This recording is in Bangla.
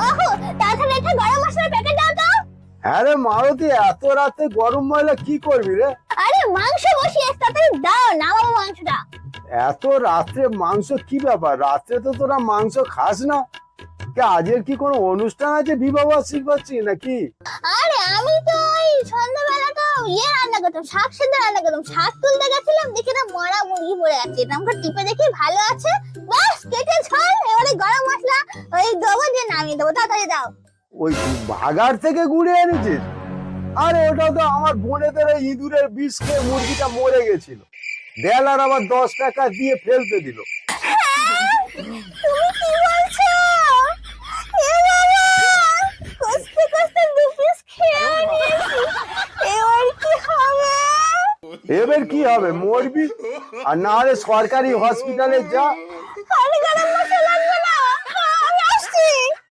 ওহো, তাড়াতাড়ি একটা গরম মশলার প্যাকেট দাও তো। হ্যাঁ রে মারুতি, এত রাতে গরম মশলা কি করবি রে? আরে মাংস বসিয়ে তাড়াতাড়ি দাও, নামাবো মাংসটা। এত রাত্রে মাংস কি ব্যাপার? রাত্রে তো তোরা মাংস খাস না। আজকের কি কোনো অনুষ্ঠান আছে, বিবাহ বার্ষিক পাচ্ছি নাকি? আরে আমি তো ওই সন্ধ্যাবেলা তো রান্না করতাম, শাক সেদ্ধ রান্না করতাম। শাক তুলতে গেছিলাম, দেখি না মরা মুরগি পড়ে আছে। আমাকে টিপে দেখি ভালো আছে, বাস কেটে ঝাল। এবারে গরম মশলা ওই দেবো, যে নামিয়ে দেবো। তাড়াতাড়ি দাও। ওই বাগার থেকে গুড়ে এনেছিস? আরে ওটা তো আমার বোনেদের ওই ইঁদুরের বিষ খেয়ে মুরগিটা মরে গেছিল, দেলার আবার 10 টাকা দিয়ে ফেলতে দিল। তুমি কি বলছো? এ বাবা, কষ্ট কষ্ট দু পিস খেয়ে নিয়েছি, এবার কি হবে? এবার কি হবে? মরবি। আর না হলে সরকারি হসপিটালে যা,